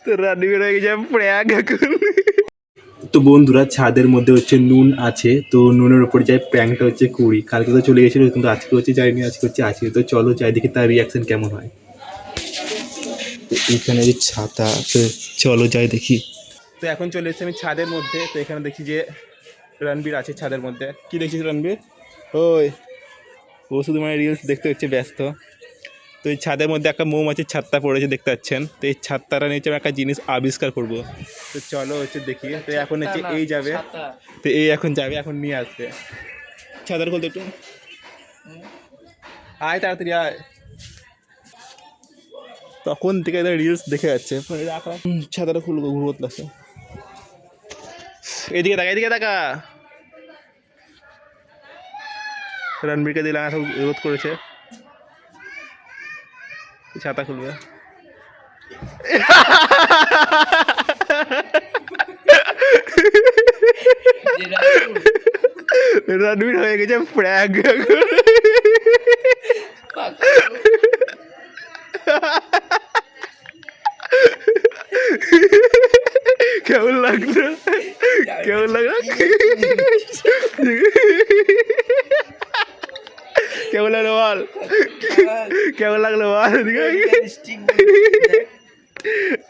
তো রানবীর হয়ে গেছে প্র্যাঙ্ক এখন। তো বন্ধুরা ছাদের মধ্যে হচ্ছে নুন আছে, তো নুনের উপর যাই প্র্যাঙ্কটা হচ্ছে করি। কালকে তো চলে গেছিলো, কিন্তু আজকে হচ্ছে যাইনি, আজকে হচ্ছে আছে। তো চলো যাই দেখি তার রিয়াকশন কেমন হয়। তো এখানে যে ছাতা, তো চলো যাই দেখি। তো এখন চলে এসেছি আমি ছাদের মধ্যে। তো এখানে দেখি যে রণবীর আছে ছাদের মধ্যে। কি দেখছিস রণবীর? ওই ও শুধু মানে রিলস দেখতে হচ্ছে ব্যস্ত। তো এই ছাদের মধ্যে একটা মৌমাছির ছাত্তা পড়েছে দেখতে পাচ্ছেন। তো এই ছাত্তাটা নিচে আমি একটা জিনিস আবিষ্কার করব। তো চলো হচ্ছে দেখি। তো এখন হচ্ছে এই যাবে, তো এই এখন যাবে, এখন নিয়ে আসবে। ছাতার খুলতে একটু আয়, তাড়াতাড়ি আয়। তখন থেকে রিলস দেখে যাচ্ছে, ছাতাটা খুলবো ঘুরবো ক্লাসে। এদিকে তাকা, এদিকে তাকা। রণবীরকে দিলাম, এত রোধ করেছে, ছাতা খুলবে। রণবীর হয়ে গেছে প্র্যাঙ্ক। কেমন লাগলো? কেমন লাগলো? কেমন লাগলো বল? কেমন লাগলো বল?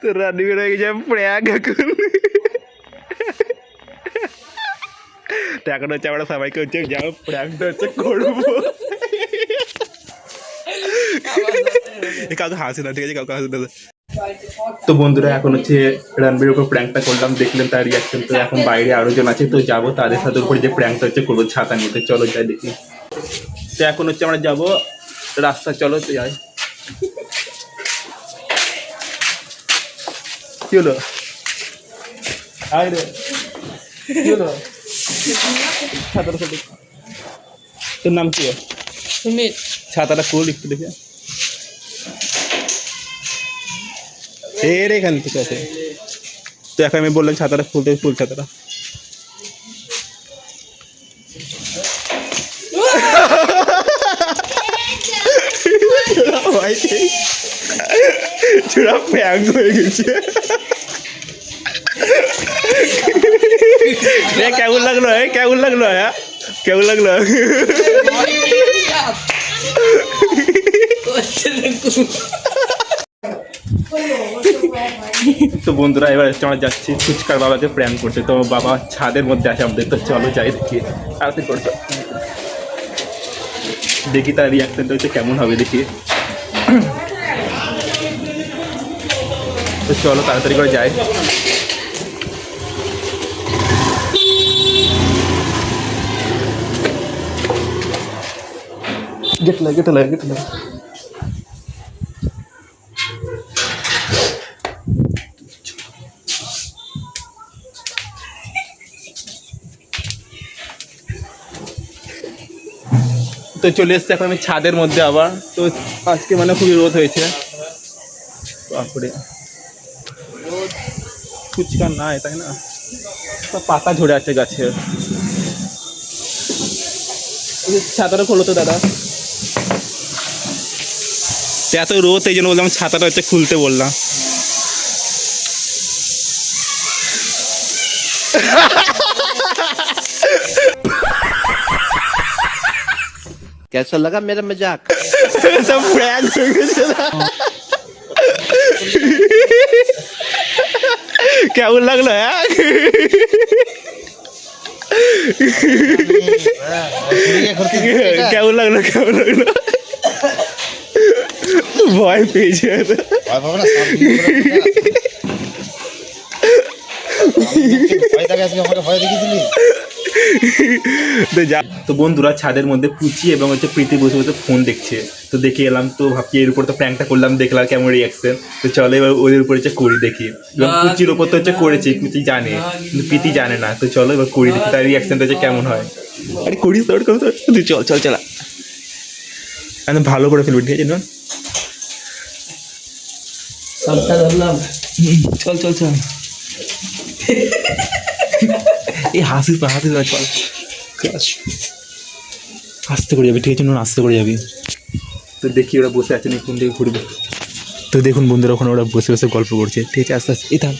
তো রণবীর হয়ে গেছে প্র্যাঙ্ক এখন। তো এখন হচ্ছে আমরা সবাইকে হচ্ছে যাবো প্র্যাঙ্কটা হচ্ছে করবো। কাউকে হাসি না, ঠিক আছে? কাউকে হাসি না। তো বন্ধুরা এখন হচ্ছে রণবীরের উপর প্র্যাঙ্কটা করলাম, দেখলেন তার রিয়াকশন। তো এখন বাইরে আরো জন আছে, তো যাবো তাদের সাথে উপরে যে প্র্যাঙ্কটা হচ্ছে করবো ছাতা নিয়ে। তো চলো যাই দেখি। তো এখন হচ্ছে আমরা যাবো রাস্তা, চলো তো যাই। কি হলো? আয় রে, কি হলো? ছাতাটা খুলে। তোর নাম কি? সুমিত। ছাতাটা খুল একটু দেখে। এর এখান থেকে আছে। তো এখন আমি বললাম ছাতাটা খুলতে, ফুল ছাতাটা। চূড়া প্র্যাঙ্ক হয়ে গেছে। কেমন লাগলো? কেমন লাগলো? হ্যাঁ কেমন লাগলো? তো বন্ধুরা এবার আমরা যাচ্ছি ফুচকার বাবাকে প্র্যাঙ্ক করতে। তো বাবা ছাদের মধ্যে আছে আমাদের, তো চলো যাই দেখি। তাড়াতাড়ি করতে দেখি তার রিয়াকশনটা হচ্ছে কেমন হবে দেখি। তো চলো তাড়াতাড়ি করে যাই। গেট লাগে, গেট লাগে, গেট লাগে। তো চলে এসছে এখন আমি ছাদের মধ্যে আবার। তো আজকে মানে খুবই রোদ হয়েছে, তারপরে ফুচকা নাই, তাই না? পাতা ঝরে আছে গাছের। ছাতাটা খোলো তো দাদা। এত রোদ, এই জন্য বললাম ছাতাটা হচ্ছে খুলতে বললাম। कैसा लगा मेरा मजाक? सब प्रैंक हो गया। কেমন লাগলো? হ্যাঁ কেমন লাগলো? কেমন লাগলো? ভয় পেয়েছে। তো বন্ধুরা ছাদের মধ্যে পুচি এবং হচ্ছে প্রীতি বসে বসে ফোন দেখছে। তো দেখে এলাম, তো ভাবছি এর উপর তো প্র্যাঙ্কটা করলাম, দেখলাম কেমন রিয়াকশন। তো চলো এবার ওদের উপর হচ্ছে করি দেখি। এবং পুচির ওপর তো হচ্ছে করেছি, পুচি জানে কিন্তু প্রীতি জানে না। তো চলো এবার করি দেখি তার রিয়াকশনটা হচ্ছে কেমন হয়। আরে করিস তোর কম, তুই চল চল চলা, আমি ভালো করে ফেলবি, ঠিক আছে না? চল চল চল। এই হাসিস না, হাসিস না, চল আস্তে করে যাবি, ঠিক আছে? নুন আস্তে করে যাবি। তো দেখি ওরা বসে আছে, কোন দিকে ঘুরবে। তো দেখুন বন্ধুরা ওখানে ওরা বসে বসে গল্প করছে, ঠিক আছে? আস্তে আস্তে এই থাম,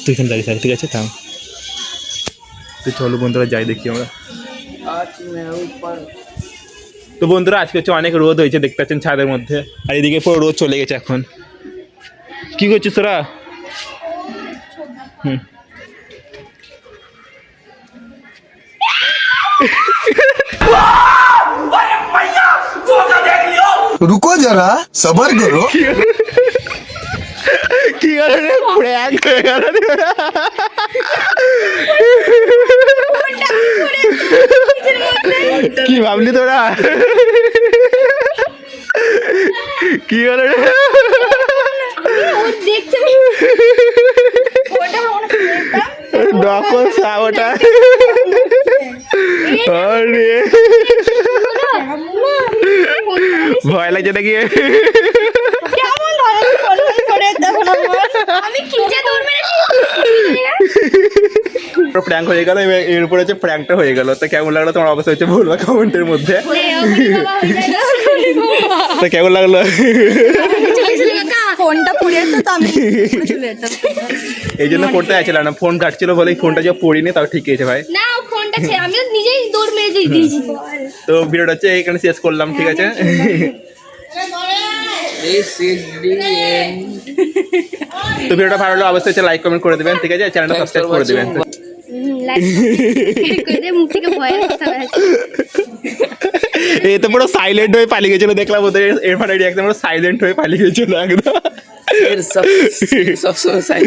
তুই এখানে দাঁড়িয়ে থাক, ঠিক আছে? থাম। তো চলো বন্ধুরা যাই দেখি আমরা। তো বন্ধুরা আজকে হচ্ছে অনেক রোদ হয়েছে, দেখতে পাচ্ছেন ছাদের মধ্যে, আর এদিকে পুরো রোদ চলে গেছে এখন। কি করছিস তোরা? হুম। रुको जरा सबर करो। কি কারণে প্র্যাঙ্ক হয়ে গেল রে ওরা? কি ভাবলি তোরা? কি হলো রে? ডকো সাওটা আরে ভয় লাগছে নাকি? প্র্যাঙ্ক হয়ে গেল, এর উপরে হচ্ছে প্র্যাঙ্কটা হয়ে গেল। তো কেমন লাগলো তোমার অবস্থা হচ্ছে বলবা কমেন্টের মধ্যে। তো কেমন লাগলো? ফোনটা পড়ে তো আমি এই জন্য পড়তে চাইছিলাম না, ফোন কাটছিল বলে ফোনটা যে পড়িনি, তাও ঠিক আছে ভাই। না ফোনটা ছেড়ে আমি নিজেই দৌড় মেরে দিয়েছি। তো ভিডিওটা হচ্ছে এখানে শেষ করলাম, ঠিক আছে? তো ভিডিওটা ভালো লাগলে অবশ্যই হচ্ছে লাইক কমেন্ট করে দেবেন, ঠিক আছে? চ্যানেলটা সাবস্ক্রাইব করে দেবেন। মুখ থেকে ভয় আসছে। এই তো পুরো সাইলেন্ট হয়ে পালিয়ে গেছিল, দেখলাম ওদের এরফানে রিয়াকশন পুরো সাইলেন্ট হয়ে পালিয়ে গেছিল একদম। सब सब साइड